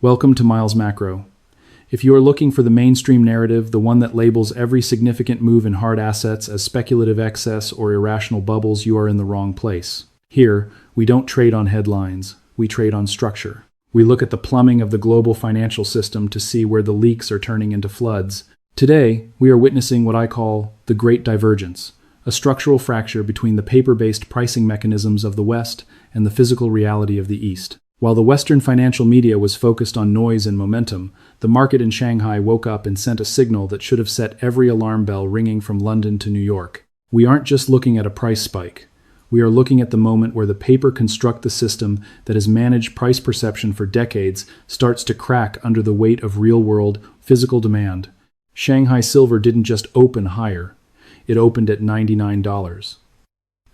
Welcome to Miles Macro. If you are looking for the mainstream narrative, the one that labels every significant move in hard assets as speculative excess or irrational bubbles, you are in the wrong place. Here, we don't trade on headlines, we trade on structure. We look at the plumbing of the global financial system to see where the leaks are turning into floods. Today, we are witnessing what I call the Great Divergence, a structural fracture between the paper-based pricing mechanisms of the West and the physical reality of the East. While the Western financial media was focused on noise and momentum, the market in Shanghai woke up and sent a signal that should have set every alarm bell ringing from London to New York. We aren't just looking at a price spike. We are looking at the moment where the paper-construct system that has managed price perception for decades starts to crack under the weight of real-world, physical demand. Shanghai silver didn't just open higher. It opened at $99.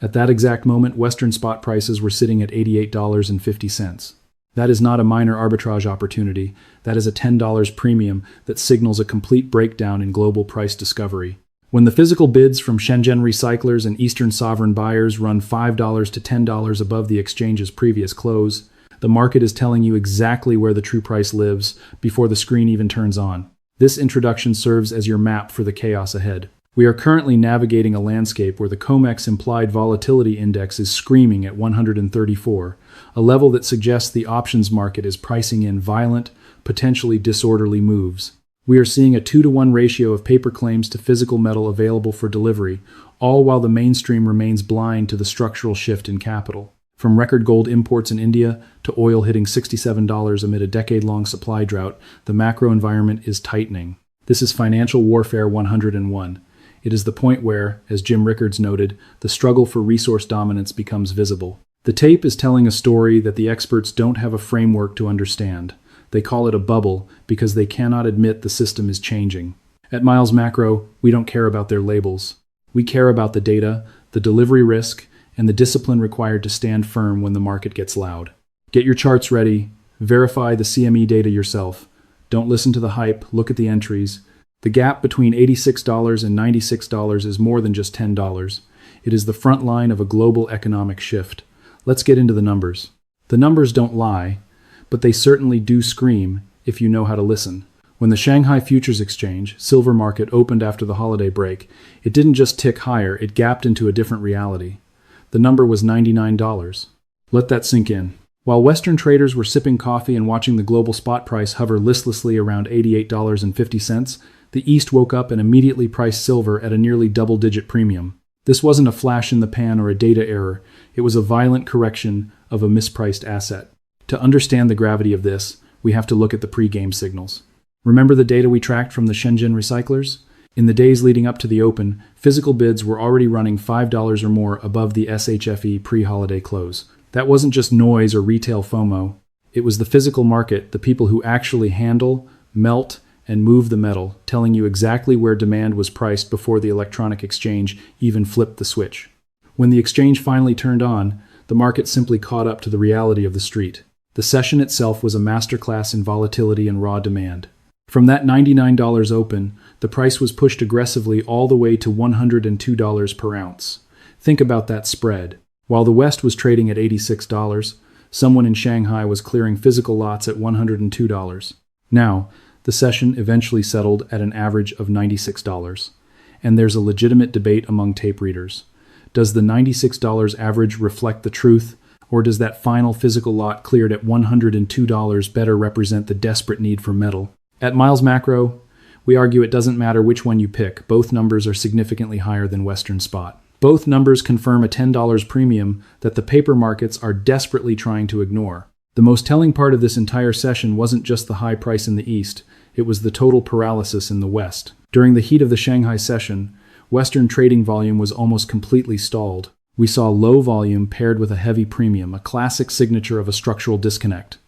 At that exact moment, Western spot prices were sitting at $88.50. That is not a minor arbitrage opportunity. That is a $10 premium that signals a complete breakdown in global price discovery. When the physical bids from Shenzhen recyclers and Eastern sovereign buyers run $5 to $10 above the exchange's previous close, the market is telling you exactly where the true price lives before the screen even turns on. This introduction serves as your map for the chaos ahead. We are currently navigating a landscape where the COMEX implied volatility index is screaming at 134, a level that suggests the options market is pricing in violent, potentially disorderly moves. We are seeing a 2-to-1 ratio of paper claims to physical metal available for delivery, all while the mainstream remains blind to the structural shift in capital. From record gold imports in India to oil hitting $67 amid a decade-long supply drought, the macro environment is tightening. This is financial warfare 101. It is the point where, as Jim Rickards noted, the struggle for resource dominance becomes visible. The tape is telling a story that the experts don't have a framework to understand. They call it a bubble because they cannot admit the system is changing. At Miles Macro, we don't care about their labels. We care about the data, the delivery risk, and the discipline required to stand firm when the market gets loud. Get your charts ready. Verify the CME data yourself. Don't listen to the hype. Look at the entries. The gap between $86 and $96 is more than just $10. It is the front line of a global economic shift. Let's get into the numbers. The numbers don't lie, but they certainly do scream if you know how to listen. When the Shanghai Futures Exchange, silver market, opened after the holiday break, it didn't just tick higher, it gapped into a different reality. The number was $99. Let that sink in. While Western traders were sipping coffee and watching the global spot price hover listlessly around $88.50, the East woke up and immediately priced silver at a nearly double-digit premium. This wasn't a flash in the pan or a data error. It was a violent correction of a mispriced asset. To understand the gravity of this, we have to look at the pre-game signals. Remember the data we tracked from the Shenzhen recyclers? In the days leading up to the open, physical bids were already running $5 or more above the SHFE pre-holiday close. That wasn't just noise or retail FOMO. It was the physical market, the people who actually handle, melt, and move the metal, telling you exactly where demand was priced before the electronic exchange even flipped the switch. When the exchange finally turned on, the market simply caught up to the reality of the street. The session itself was a masterclass in volatility and raw demand. From that $99 open, the price was pushed aggressively all the way to $102 per ounce. Think about that spread. While the West was trading at $86, someone in Shanghai was clearing physical lots at $102. Now, the session eventually settled at an average of $96. And there's a legitimate debate among tape readers. Does the $96 average reflect the truth, or does that final physical lot cleared at $102 better represent the desperate need for metal? At Miles Macro, we argue it doesn't matter which one you pick. Both numbers are significantly higher than Western spot. Both numbers confirm a $10 premium that the paper markets are desperately trying to ignore. The most telling part of this entire session wasn't just the high price in the East, it was the total paralysis in the West. During the heat of the Shanghai session, Western trading volume was almost completely stalled. We saw low volume paired with a heavy premium, a classic signature of a structural disconnect.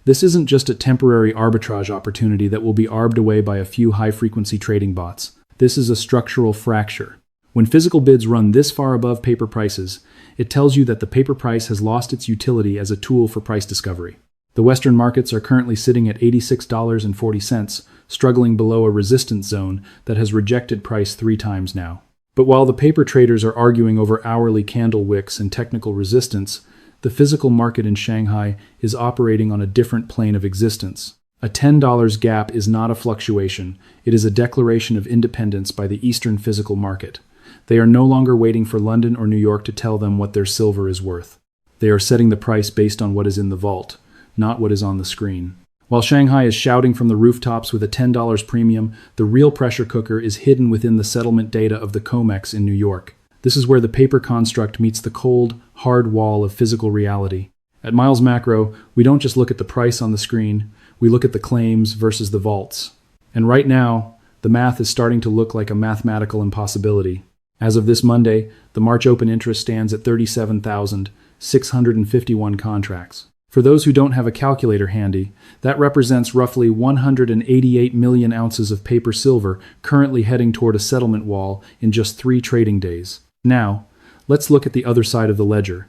This isn't just a temporary arbitrage opportunity that will be arbed away by a few high-frequency trading bots. This is a structural fracture. When physical bids run this far above paper prices, it tells you that the paper price has lost its utility as a tool for price discovery. The Western markets are currently sitting at $86.40, struggling below a resistance zone that has rejected price 3 times now. But while the paper traders are arguing over hourly candle wicks and technical resistance, the physical market in Shanghai is operating on a different plane of existence. A $10 gap is not a fluctuation, it is a declaration of independence by the Eastern physical market. They are no longer waiting for London or New York to tell them what their silver is worth. They are setting the price based on what is in the vault, not what is on the screen. While Shanghai is shouting from the rooftops with a $10 premium, the real pressure cooker is hidden within the settlement data of the COMEX in New York. This is where the paper construct meets the cold, hard wall of physical reality. At Miles Macro, we don't just look at the price on the screen, we look at the claims versus the vaults. And right now, the math is starting to look like a mathematical impossibility. As of this Monday, the March open interest stands at 37,651 contracts. For those who don't have a calculator handy, that represents roughly 188 million ounces of paper silver currently heading toward a settlement wall in just 3 trading days. Now, let's look at the other side of the ledger.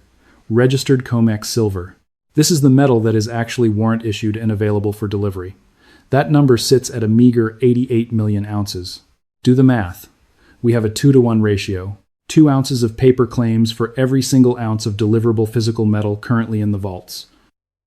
Registered COMEX silver. This is the metal that is actually warrant issued and available for delivery. That number sits at a meager 88 million ounces. Do the math. We have a 2-to-1 ratio. 2 ounces of paper claims for every single ounce of deliverable physical metal currently in the vaults.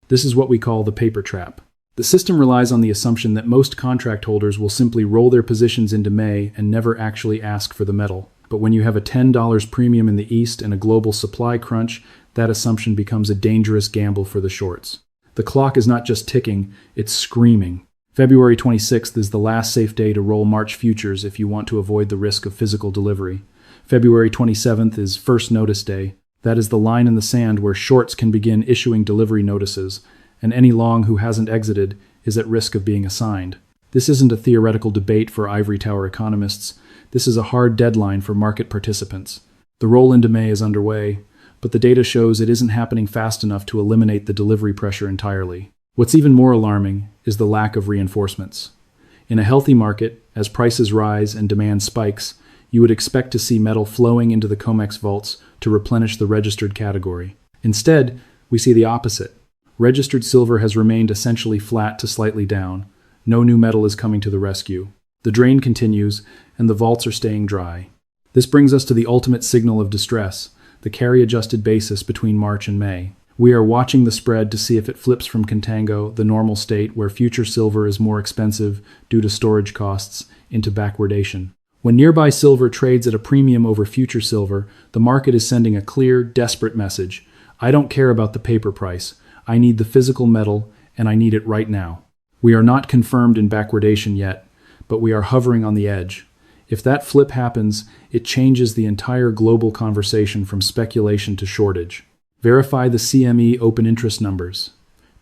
This is what we call the paper trap. The system relies on the assumption that most contract holders will simply roll their positions into May and never actually ask for the metal. But when you have a $10 premium in the East and a global supply crunch, that assumption becomes a dangerous gamble for the shorts. The clock is not just ticking, it's screaming. February 26th is the last safe day to roll March futures if you want to avoid the risk of physical delivery. February 27th is first notice day. That is the line in the sand where shorts can begin issuing delivery notices, and any long who hasn't exited is at risk of being assigned. This isn't a theoretical debate for ivory tower economists. This is a hard deadline for market participants. The roll into May is underway, but the data shows it isn't happening fast enough to eliminate the delivery pressure entirely. What's even more alarming is the lack of reinforcements. In a healthy market, as prices rise and demand spikes, you would expect to see metal flowing into the COMEX vaults to replenish the registered category. Instead, we see the opposite. Registered silver has remained essentially flat to slightly down. No new metal is coming to the rescue. The drain continues, and the vaults are staying dry. This brings us to the ultimate signal of distress, the carry-adjusted basis between March and May. We are watching the spread to see if it flips from contango, the normal state where future silver is more expensive due to storage costs, into backwardation. When nearby silver trades at a premium over future silver, the market is sending a clear, desperate message. I don't care about the paper price. I need the physical metal, and I need it right now. We are not confirmed in backwardation yet, but we are hovering on the edge. If that flip happens, it changes the entire global conversation from speculation to shortage. Verify the CME open interest numbers.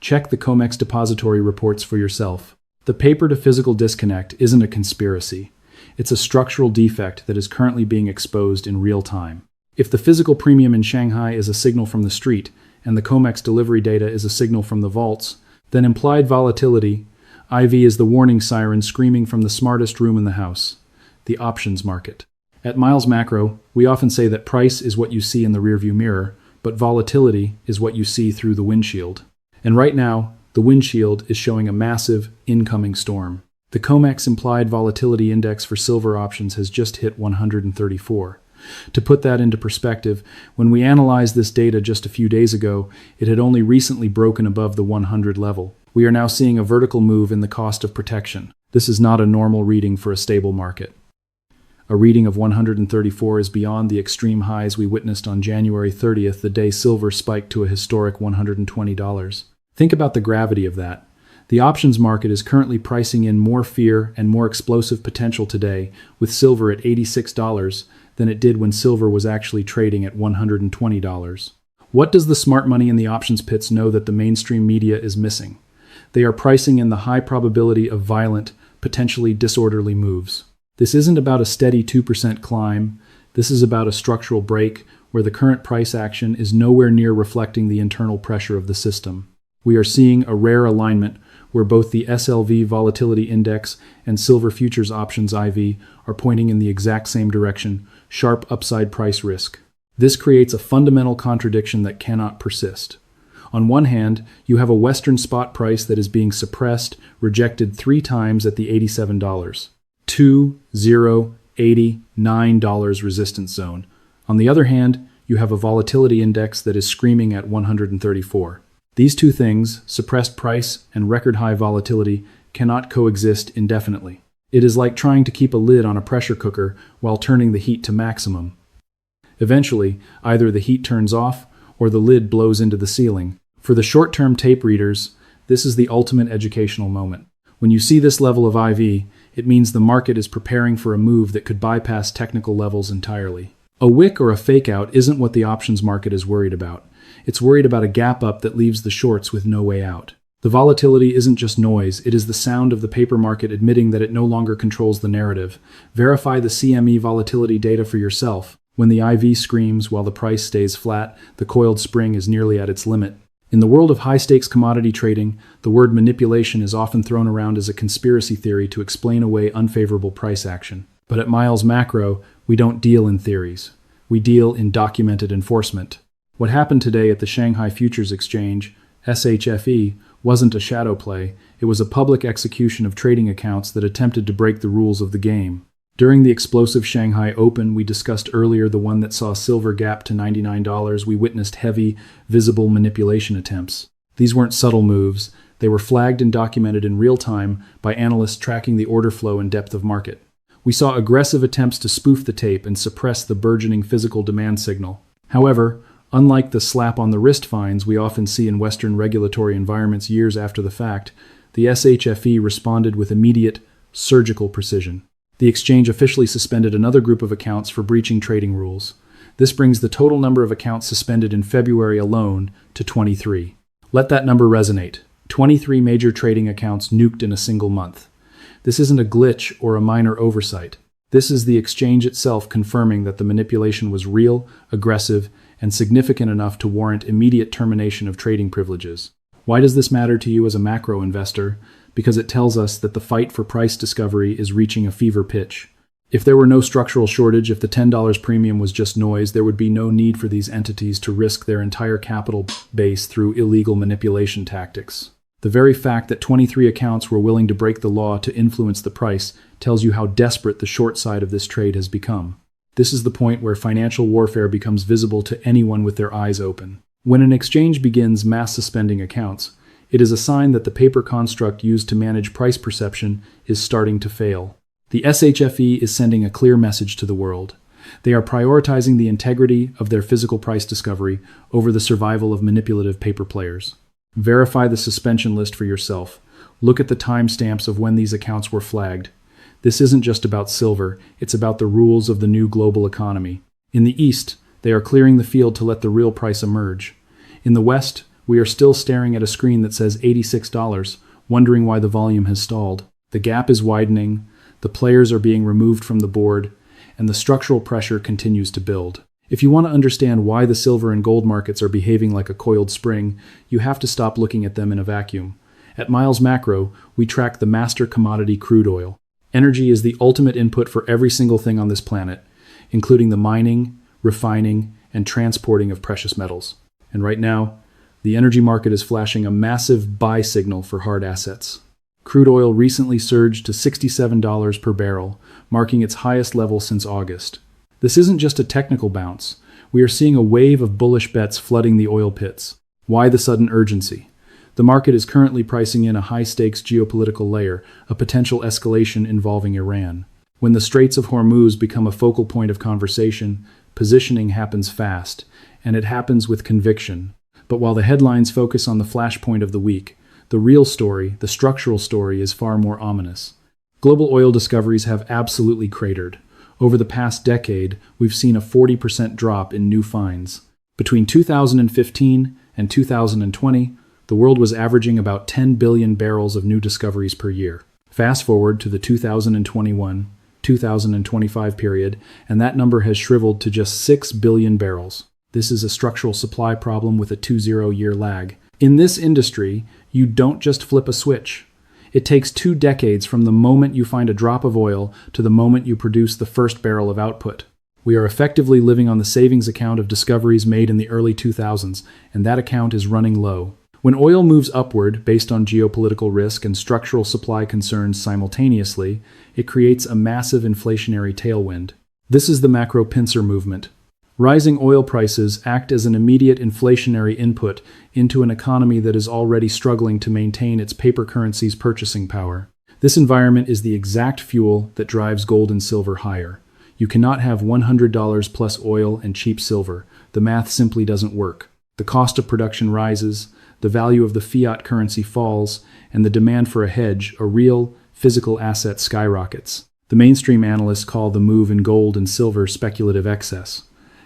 Check the COMEX depository reports for yourself. The paper-to-physical disconnect isn't a conspiracy. It's a structural defect that is currently being exposed in real time. If the physical premium in Shanghai is a signal from the street, and the COMEX delivery data is a signal from the vaults, then implied volatility, IV is the warning siren screaming from the smartest room in the house, the options market. At Miles Macro, we often say that price is what you see in the rearview mirror, but volatility is what you see through the windshield. And right now, the windshield is showing a massive incoming storm. The COMEX implied volatility index for silver options has just hit 134. To put that into perspective, when we analyzed this data just a few days ago, it had only recently broken above the 100 level. We are now seeing a vertical move in the cost of protection. This is not a normal reading for a stable market. A reading of 134 is beyond the extreme highs we witnessed on January 30th, the day silver spiked to a historic $120. Think about the gravity of that. The options market is currently pricing in more fear and more explosive potential today, with silver at $86, than it did when silver was actually trading at $120. What does the smart money in the options pits know that the mainstream media is missing? They are pricing in the high probability of violent, potentially disorderly moves. This isn't about a steady 2% climb. This is about a structural break where the current price action is nowhere near reflecting the internal pressure of the system. We are seeing a rare alignment where both the SLV volatility index and silver futures options IV are pointing in the exact same direction, sharp upside price risk. This creates a fundamental contradiction that cannot persist. On one hand, you have a Western spot price that is being suppressed, rejected 3 times at the $87. $89 resistance zone. On the other hand, you have a volatility index that is screaming at 134. These two things, suppressed price and record high volatility, cannot coexist indefinitely. It is like trying to keep a lid on a pressure cooker while turning the heat to maximum. Eventually, either the heat turns off or the lid blows into the ceiling. For the short-term tape readers, this is the ultimate educational moment. When you see this level of IV, it means the market is preparing for a move that could bypass technical levels entirely. A wick or a fake out isn't what the options market is worried about. It's worried about a gap up that leaves the shorts with no way out. The volatility isn't just noise, it is the sound of the paper market admitting that it no longer controls the narrative. Verify the CME volatility data for yourself. When the IV screams while the price stays flat, the coiled spring is nearly at its limit. In the world of high-stakes commodity trading, the word manipulation is often thrown around as a conspiracy theory to explain away unfavorable price action. But at Miles Macro, we don't deal in theories. We deal in documented enforcement. What happened today at the Shanghai Futures Exchange, SHFE, wasn't a shadow play, it was a public execution of trading accounts that attempted to break the rules of the game. During the explosive Shanghai Open we discussed earlier, the one that saw silver gap to $99, we witnessed heavy, visible manipulation attempts. These weren't subtle moves, they were flagged and documented in real time by analysts tracking the order flow and depth of market. We saw aggressive attempts to spoof the tape and suppress the burgeoning physical demand signal. However, unlike the slap-on-the-wrist fines we often see in Western regulatory environments years after the fact, the SHFE responded with immediate, surgical precision. The exchange officially suspended another group of accounts for breaching trading rules. This brings the total number of accounts suspended in February alone to 23. Let that number resonate. 23 major trading accounts nuked in a single month. This isn't a glitch or a minor oversight. This is the exchange itself confirming that the manipulation was real, aggressive, and significant enough to warrant immediate termination of trading privileges. Why does this matter to you as a macro investor? Because it tells us that the fight for price discovery is reaching a fever pitch. If there were no structural shortage, if the $10 premium was just noise, there would be no need for these entities to risk their entire capital base through illegal manipulation tactics. The very fact that 23 accounts were willing to break the law to influence the price tells you how desperate the short side of this trade has become. This is the point where financial warfare becomes visible to anyone with their eyes open. When an exchange begins mass suspending accounts, it is a sign that the paper construct used to manage price perception is starting to fail. The SHFE is sending a clear message to the world. They are prioritizing the integrity of their physical price discovery over the survival of manipulative paper players. Verify the suspension list for yourself. Look at the timestamps of when these accounts were flagged. This isn't just about silver, it's about the rules of the new global economy. In the East, they are clearing the field to let the real price emerge. In the West, we are still staring at a screen that says $86, wondering why the volume has stalled. The gap is widening, the players are being removed from the board, and the structural pressure continues to build. If you want to understand why the silver and gold markets are behaving like a coiled spring, you have to stop looking at them in a vacuum. At Miles Macro, we track the master commodity crude oil. Energy is the ultimate input for every single thing on this planet, including the mining, refining, and transporting of precious metals. And right now, the energy market is flashing a massive buy signal for hard assets. Crude oil recently surged to $67 per barrel, marking its highest level since August. This isn't just a technical bounce. We are seeing a wave of bullish bets flooding the oil pits. Why the sudden urgency? The market is currently pricing in a high-stakes geopolitical layer, a potential escalation involving Iran. When the Straits of Hormuz become a focal point of conversation, positioning happens fast, and it happens with conviction. But while the headlines focus on the flashpoint of the week, the real story, the structural story, is far more ominous. Global oil discoveries have absolutely cratered. Over the past decade, we've seen a 40% drop in new finds. Between 2015 and 2020, the world was averaging about 10 billion barrels of new discoveries per year. Fast forward to the 2021-2025 period, and that number has shriveled to just 6 billion barrels. This is a structural supply problem with a 20-year lag. In this industry, you don't just flip a switch. It takes 2 decades from the moment you find a drop of oil to the moment you produce the first barrel of output. We are effectively living on the savings account of discoveries made in the early 2000s, and that account is running low. When oil moves upward based on geopolitical risk and structural supply concerns simultaneously, it creates a massive inflationary tailwind. This is the macro pincer movement. Rising oil prices act as an immediate inflationary input into an economy that is already struggling to maintain its paper currency's purchasing power. This environment is the exact fuel that drives gold and silver higher. You cannot have $100 plus oil and cheap silver. The math simply doesn't work. The cost of production rises, the value of the fiat currency falls, and the demand for a hedge, a real, physical asset, skyrockets. The mainstream analysts call the move in gold and silver speculative excess.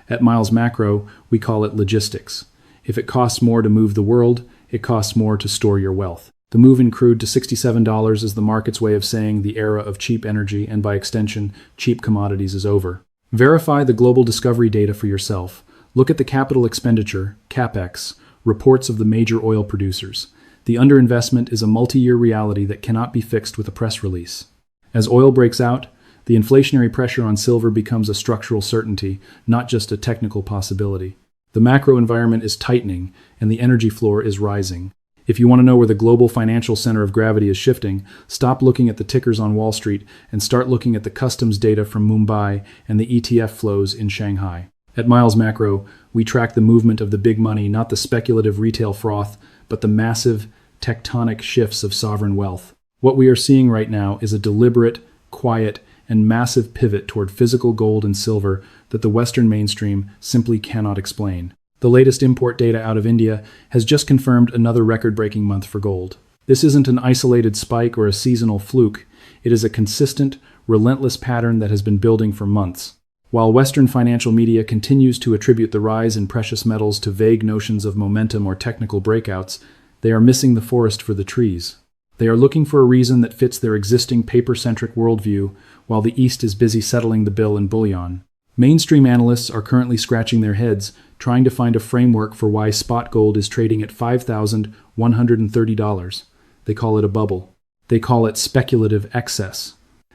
At Miles Macro, we call it logistics. If it costs more to move the world, it costs more to store your wealth. The move in crude to $67 is the market's way of saying the era of cheap energy and, by extension, cheap commodities is over. Verify the global discovery data for yourself. Look at the capital expenditure, CAPEX, reports of the major oil producers. The underinvestment is a multi-year reality that cannot be fixed with a press release. As oil breaks out, the inflationary pressure on silver becomes a structural certainty, not just a technical possibility. The macro environment is tightening, and the energy floor is rising. If you want to know where the global financial center of gravity is shifting, stop looking at the tickers on Wall Street and start looking at the customs data from Mumbai and the ETF flows in Shanghai. At Miles Macro, we track the movement of the big money, not the speculative retail froth, but the massive, tectonic shifts of sovereign wealth. What we are seeing right now is a deliberate, quiet, and massive pivot toward physical gold and silver that the Western mainstream simply cannot explain. The latest import data out of India has just confirmed another record-breaking month for gold. This isn't an isolated spike or a seasonal fluke. It is a consistent, relentless pattern that has been building for months. While Western financial media continues to attribute the rise in precious metals to vague notions of momentum or technical breakouts, they are missing the forest for the trees. They are looking for a reason that fits their existing paper-centric worldview, while the East is busy settling the bill in bullion. Mainstream analysts are currently scratching their heads, trying to find a framework for why spot gold is trading at $5,130. They call it a bubble. They call it speculative excess.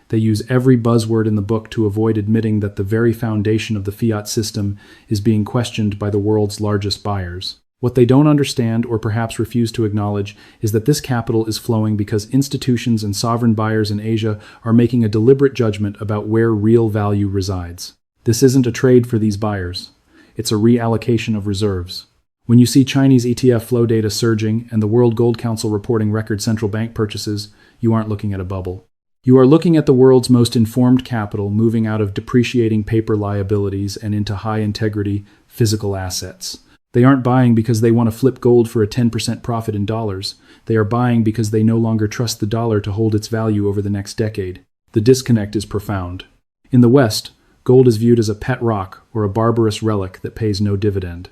They use every buzzword in the book to avoid admitting that the very foundation of the fiat system is being questioned by the world's largest buyers. What they don't understand, or perhaps refuse to acknowledge, is that this capital is flowing because institutions and sovereign buyers in Asia are making a deliberate judgment about where real value resides. This isn't a trade for these buyers. It's a reallocation of reserves. When you see Chinese ETF flow data surging and the World Gold Council reporting record central bank purchases, you aren't looking at a bubble. You are looking at the world's most informed capital moving out of depreciating paper liabilities and into high-integrity physical assets. They aren't buying because they want to flip gold for a 10% profit in dollars. They are buying because they no longer trust the dollar to hold its value over the next decade. The disconnect is profound. In the West, gold is viewed as a pet rock or a barbarous relic that pays no dividend.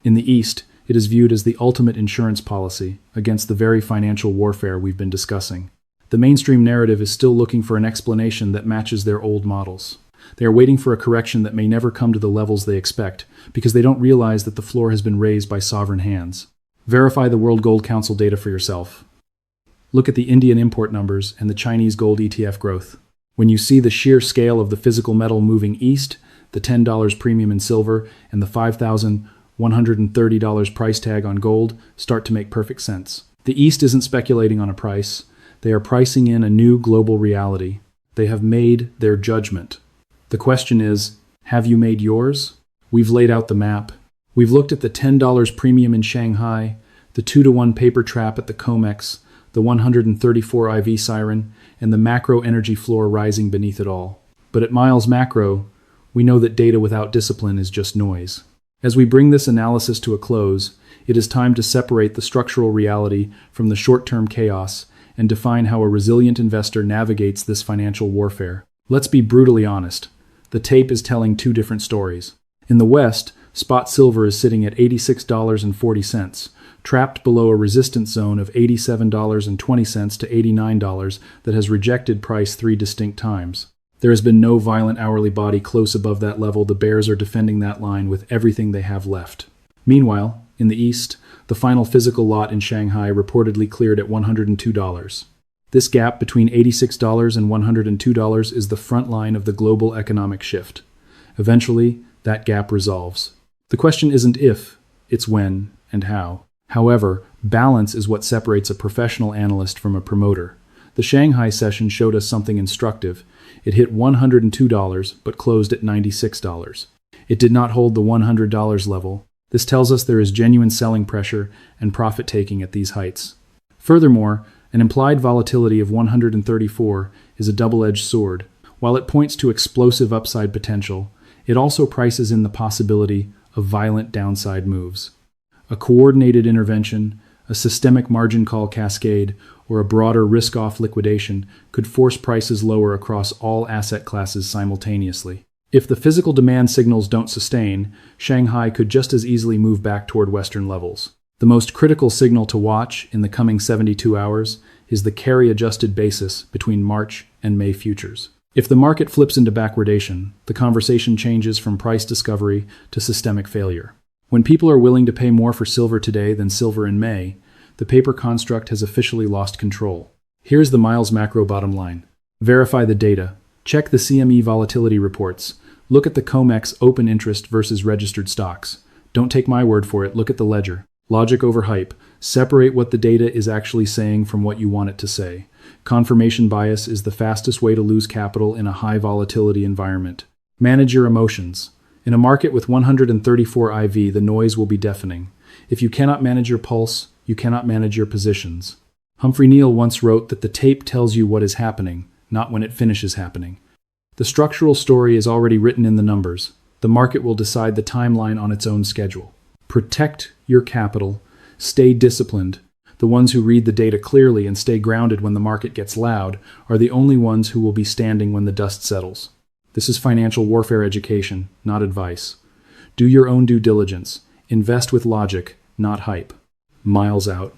In the East, it is viewed as the ultimate insurance policy against the very financial warfare we've been discussing. The mainstream narrative is still looking for an explanation that matches their old models. They are waiting for a correction that may never come to the levels they expect, because they don't realize that the floor has been raised by sovereign hands. Verify the World Gold Council data for yourself. Look at the Indian import numbers and the Chinese gold ETF growth. When you see the sheer scale of the physical metal moving east, the $10 premium in silver, and the $5,130 price tag on gold start to make perfect sense. The East isn't speculating on a price. They are pricing in a new global reality. They have made their judgment. The question is, have you made yours? We've laid out the map. We've looked at the $10 premium in Shanghai, the 2-to-1 paper trap at the COMEX, the 134 IV siren, and the macro energy floor rising beneath it all. But at Miles Macro, we know that data without discipline is just noise. As we bring this analysis to a close, it is time to separate the structural reality from the short-term chaos and define how a resilient investor navigates this financial warfare. Let's be brutally honest. The tape is telling two different stories. In the West, spot silver is sitting at $86.40, trapped below a resistance zone of $87.20 to $89 that has rejected price 3 distinct times. There has been no violent hourly body close above that level. The bears are defending that line with everything they have left. Meanwhile, in the East, the final physical lot in Shanghai reportedly cleared at $102. This gap between $86 and $102 is the front line of the global economic shift. Eventually, that gap resolves. The question isn't if, it's when and how. However, balance is what separates a professional analyst from a promoter. The Shanghai session showed us something instructive. It hit $102 but closed at $96. It did not hold the $100 level. This tells us there is genuine selling pressure and profit-taking at these heights. Furthermore, an implied volatility of 134 is a double-edged sword. While it points to explosive upside potential, it also prices in the possibility of violent downside moves. A coordinated intervention, a systemic margin call cascade, or a broader risk-off liquidation could force prices lower across all asset classes simultaneously. If the physical demand signals don't sustain, Shanghai could just as easily move back toward Western levels. The most critical signal to watch in the coming 72 hours is the carry-adjusted basis between March and May futures. If the market flips into backwardation, the conversation changes from price discovery to systemic failure. When people are willing to pay more for silver today than silver in May, the paper construct has officially lost control. Here's the Miles macro bottom line. Verify the data. Check the CME volatility reports. Look at the COMEX open interest versus registered stocks. Don't take my word for it, look at the ledger. Logic over hype. Separate what the data is actually saying from what you want it to say. Confirmation bias is the fastest way to lose capital in a high volatility environment. Manage your emotions. In a market with 134 IV, the noise will be deafening. If you cannot manage your pulse, you cannot manage your positions. Humphrey Neal once wrote that the tape tells you what is happening, not when it finishes happening. The structural story is already written in the numbers. The market will decide the timeline on its own schedule. Protect your capital. Stay disciplined. The ones who read the data clearly and stay grounded when the market gets loud are the only ones who will be standing when the dust settles. This is financial warfare education, not advice. Do your own due diligence. Invest with logic, not hype. Miles out.